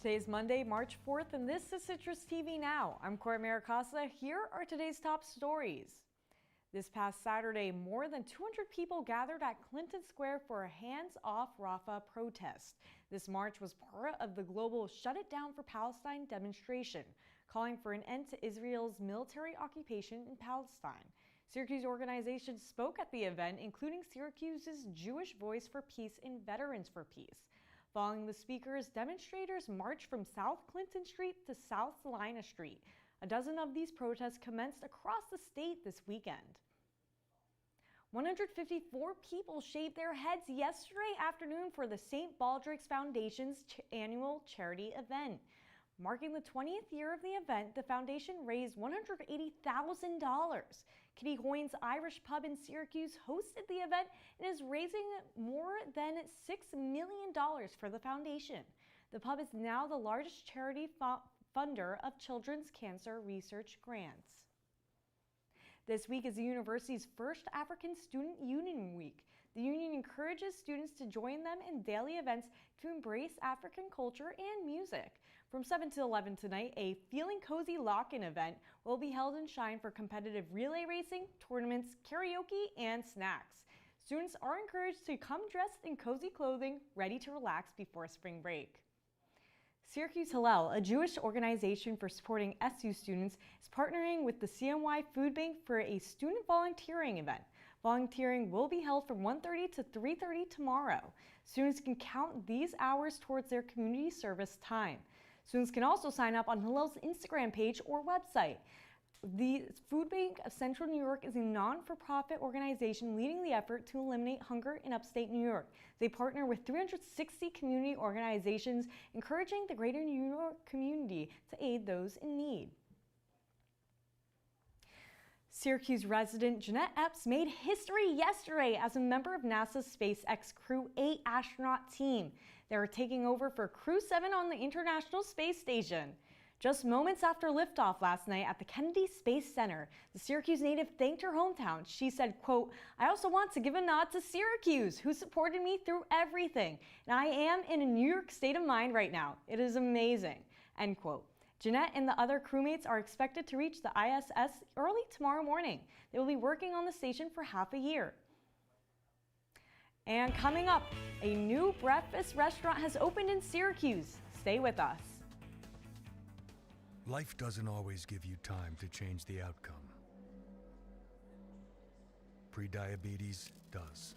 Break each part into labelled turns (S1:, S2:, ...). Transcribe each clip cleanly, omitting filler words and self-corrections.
S1: Today is Monday, March 4th, and this is Citrus TV Now. I'm Cora Mayer-Costa. Here are today's top stories. This past Saturday, more than 200 people gathered at Clinton Square for a hands-off Rafah protest. This march was part of the global Shut It Down for Palestine demonstration, calling for an end to Israel's military occupation in Palestine. Syracuse organizations spoke at the event, including Syracuse's Jewish Voice for Peace and Veterans for Peace. Following the speakers, demonstrators marched from South Clinton Street to South Salina Street. A dozen of these protests commenced across the state this weekend. 154 people shaved their heads yesterday afternoon for the St. Baldrick's Foundation's annual charity event. Marking the 20th year of the event, the foundation raised $180,000. Kitty Hoyne's Irish Pub in Syracuse hosted the event and is raising more than $6 million for the foundation. The pub is now the largest charity funder of children's cancer research grants. This week is the university's first African Student Union Week. The union encourages students to join them in daily events to embrace African culture and music. From 7 to 11 tonight, a Feeling Cozy Lock-In event will be held in Shine for competitive relay racing, tournaments, karaoke, and snacks. Students are encouraged to come dressed in cozy clothing, ready to relax before spring break. Syracuse Hillel, a Jewish organization for supporting SU students, is partnering with the CNY Food Bank for a student volunteering event. Volunteering will be held from 1:30 to 3:30 tomorrow. Students can count these hours towards their community service time. Students can also sign up on Hillel's Instagram page or website. The Food Bank of Central New York is a non-for-profit organization leading the effort to eliminate hunger in upstate New York. They partner with 360 community organizations, encouraging the greater New York community to aid those in need. Syracuse resident Jeanette Epps made history yesterday as a member of NASA's SpaceX Crew 8 astronaut team. They are taking over for Crew 7 on the International Space Station. Just moments after liftoff last night at the Kennedy Space Center, the Syracuse native thanked her hometown. She said, quote, "I also want to give a nod to Syracuse, who supported me through everything. And I am in a New York state of mind right now. It is amazing," end quote. Jeanette and the other crewmates are expected to reach the ISS early tomorrow morning. They will be working on the station for half a year. And coming up, a new breakfast restaurant has opened in Syracuse. Stay with us.
S2: Life doesn't always give you time to change the outcome. Prediabetes does.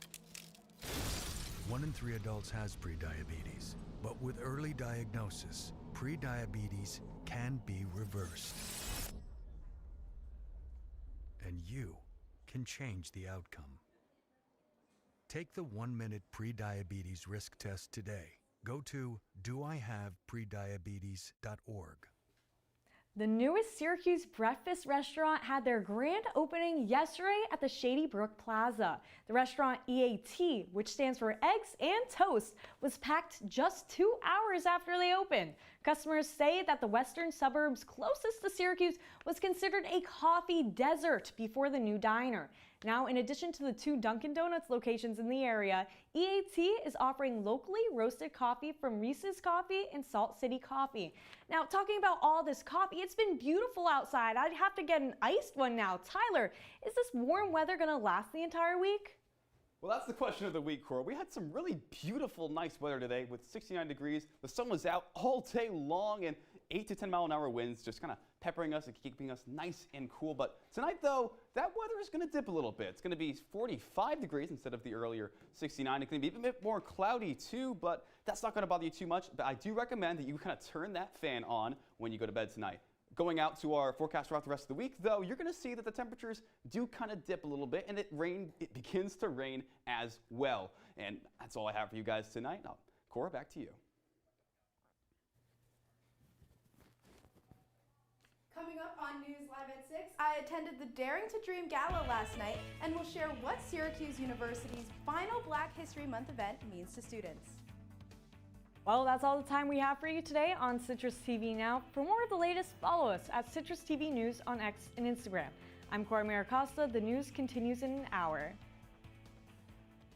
S2: 1 in 3 adults has prediabetes, but with early diagnosis, prediabetes can be reversed. And you can change the outcome. Take the 1-minute prediabetes risk test today. Go to doihaveprediabetes.org.
S1: The newest Syracuse breakfast restaurant had their grand opening yesterday at the Shady Brook Plaza. The restaurant EAT, which stands for Eggs and Toast, was packed just 2 hours after they opened. Customers say that the western suburbs closest to Syracuse was considered a coffee desert before the new diner. Now, in addition to the 2 Dunkin' Donuts locations in the area, EAT is offering locally roasted coffee from Reese's Coffee and Salt City Coffee. Now, talking about all this coffee, it's been beautiful outside. I'd have to get an iced one now. Tyler, is this warm weather going to last the entire week?
S3: Well, that's the question of the week, Cora. We had some really beautiful, nice weather today with 69 degrees. The sun was out all day long and 8 to 10 mile an hour winds just kind of peppering us and keeping us nice and cool. But tonight, though, that weather is going to dip a little bit. It's going to be 45 degrees instead of the earlier 69. It's going to be a bit more cloudy, too, but that's not going to bother you too much. But I do recommend that you kind of turn that fan on when you go to bed tonight. Going out to our forecast throughout the rest of the week, though, you're going to see that the temperatures do kind of dip a little bit, and it begins to rain as well. And that's all I have for you guys tonight. Now, Cora, back to you.
S4: Coming up on News Live at 6, I attended the Daring to Dream Gala last night and will share what Syracuse University's final Black History Month event means to students.
S1: Well, that's all the time we have for you today on Citrus TV Now. For more of the latest, follow us at Citrus TV News on X and Instagram. I'm Cora Mayer-Costa. The news continues in an hour.